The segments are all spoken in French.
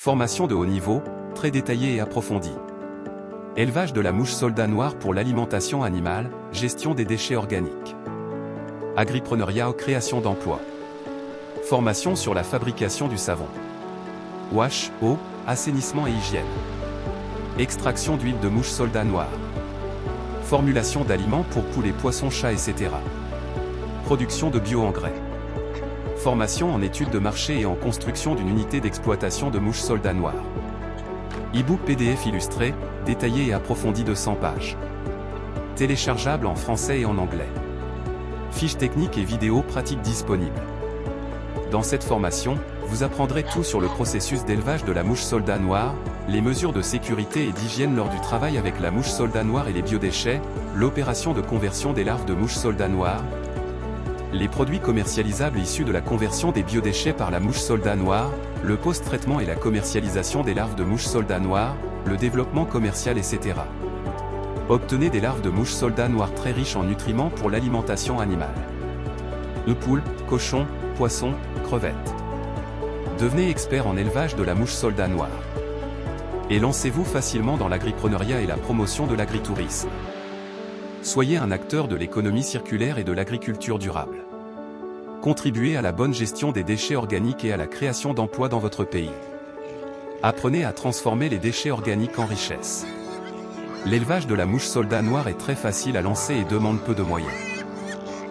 Formation de haut niveau, très détaillée et approfondie. Élevage de la mouche soldat noir pour l'alimentation animale, gestion des déchets organiques. Agripreneuriat aux créations d'emplois. Formation sur la fabrication du savon. Wash, eau, assainissement et hygiène. Extraction d'huile de mouche soldat noir. Formulation d'aliments pour poulets, poissons, chats, etc. Production de bio-engrais. Formation en études de marché et en construction d'une unité d'exploitation de mouche soldat noir. E-book PDF illustré, détaillé et approfondi de 100 pages. Téléchargeable en français et en anglais. Fiches techniques et vidéos pratiques disponibles. Dans cette formation, vous apprendrez tout sur le processus d'élevage de la mouche soldat noir, les mesures de sécurité et d'hygiène lors du travail avec la mouche soldat noir et les biodéchets, l'opération de conversion des larves de mouche soldat noir, les produits commercialisables issus de la conversion des biodéchets par la mouche soldat noir, le post-traitement et la commercialisation des larves de mouche soldat noir, le développement commercial, etc. Obtenez des larves de mouche soldat noir très riches en nutriments pour l'alimentation animale. Poules, cochons, poissons, crevettes. Devenez expert en élevage de la mouche soldat noir. Et lancez-vous facilement dans l'agripreneuriat et la promotion de l'agritourisme. Soyez un acteur de l'économie circulaire et de l'agriculture durable. Contribuez à la bonne gestion des déchets organiques et à la création d'emplois dans votre pays. Apprenez à transformer les déchets organiques en richesse. L'élevage de la mouche soldat noir est très facile à lancer et demande peu de moyens.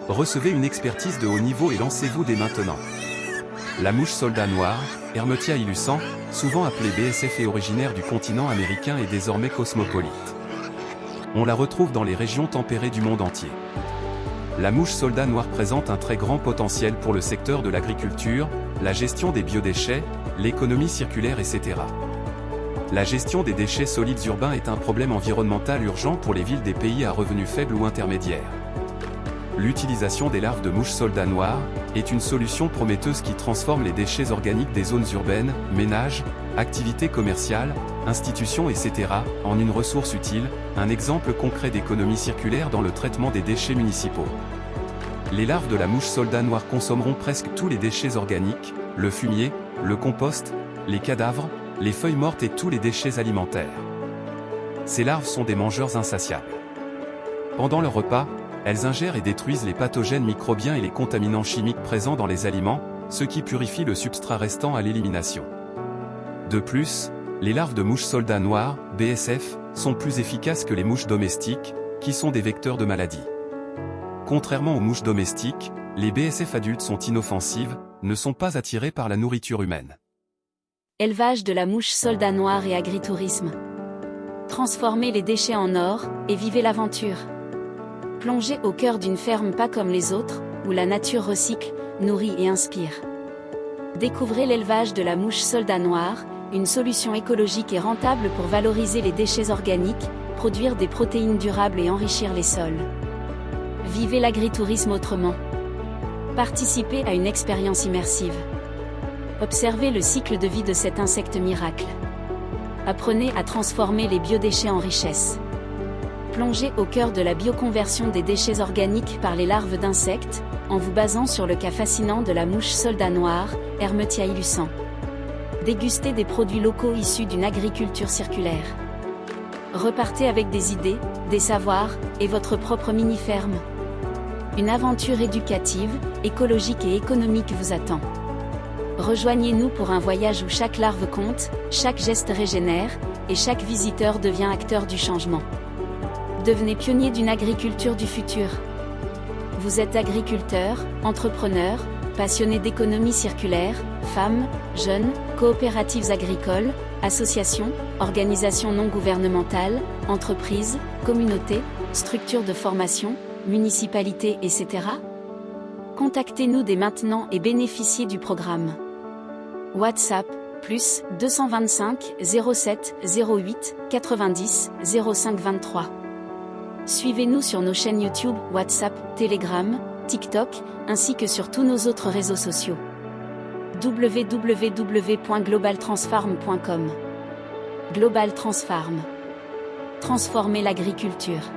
Recevez une expertise de haut niveau et lancez-vous dès maintenant. La mouche soldat noir, Hermetia illucens, souvent appelée BSF, est originaire du continent américain et désormais cosmopolite. On la retrouve dans les régions tempérées du monde entier. La mouche soldat noir présente un très grand potentiel pour le secteur de l'agriculture, la gestion des biodéchets, l'économie circulaire, etc. La gestion des déchets solides urbains est un problème environnemental urgent pour les villes des pays à revenus faibles ou intermédiaires. L'utilisation des larves de mouche soldat noir est une solution prometteuse qui transforme les déchets organiques des zones urbaines, ménages, activités commerciales, institutions, etc., en une ressource utile, un exemple concret d'économie circulaire dans le traitement des déchets municipaux. Les larves de la mouche soldat noir consommeront presque tous les déchets organiques, le fumier, le compost, les cadavres, les feuilles mortes et tous les déchets alimentaires. Ces larves sont des mangeurs insatiables. Pendant leur repas, elles ingèrent et détruisent les pathogènes microbiens et les contaminants chimiques présents dans les aliments, ce qui purifie le substrat restant à l'élimination. De plus, les larves de mouche soldat noir, BSF, sont plus efficaces que les mouches domestiques, qui sont des vecteurs de maladies. Contrairement aux mouches domestiques, les BSF adultes sont inoffensives, ne sont pas attirées par la nourriture humaine. Élevage de la mouche soldat noir et agritourisme. Transformez les déchets en or, et vivez l'aventure. Plongez au cœur d'une ferme pas comme les autres, où la nature recycle, nourrit et inspire. Découvrez l'élevage de la mouche soldat noir, une solution écologique et rentable pour valoriser les déchets organiques, produire des protéines durables et enrichir les sols. Vivez l'agritourisme autrement. Participez à une expérience immersive. Observez le cycle de vie de cet insecte miracle. Apprenez à transformer les biodéchets en richesse. Plongez au cœur de la bioconversion des déchets organiques par les larves d'insectes, en vous basant sur le cas fascinant de la mouche soldat noir, Hermetia illucens. Dégustez des produits locaux issus d'une agriculture circulaire. Repartez avec des idées, des savoirs, et votre propre mini-ferme. Une aventure éducative, écologique et économique vous attend. Rejoignez-nous pour un voyage où chaque larve compte, chaque geste régénère, et chaque visiteur devient acteur du changement. Devenez pionnier d'une agriculture du futur. Vous êtes agriculteur, entrepreneur, passionné d'économie circulaire, femmes, jeunes, coopératives agricoles, associations, organisations non gouvernementales, entreprises, communautés, structures de formation, municipalités, etc. Contactez-nous dès maintenant et bénéficiez du programme. WhatsApp, plus 225 07 08 90 05 23. Suivez-nous sur nos chaînes YouTube, WhatsApp, Telegram, TikTok, ainsi que sur tous nos autres réseaux sociaux. www.globaltransfarm.com. Global Transfarm. Transformer l'agriculture.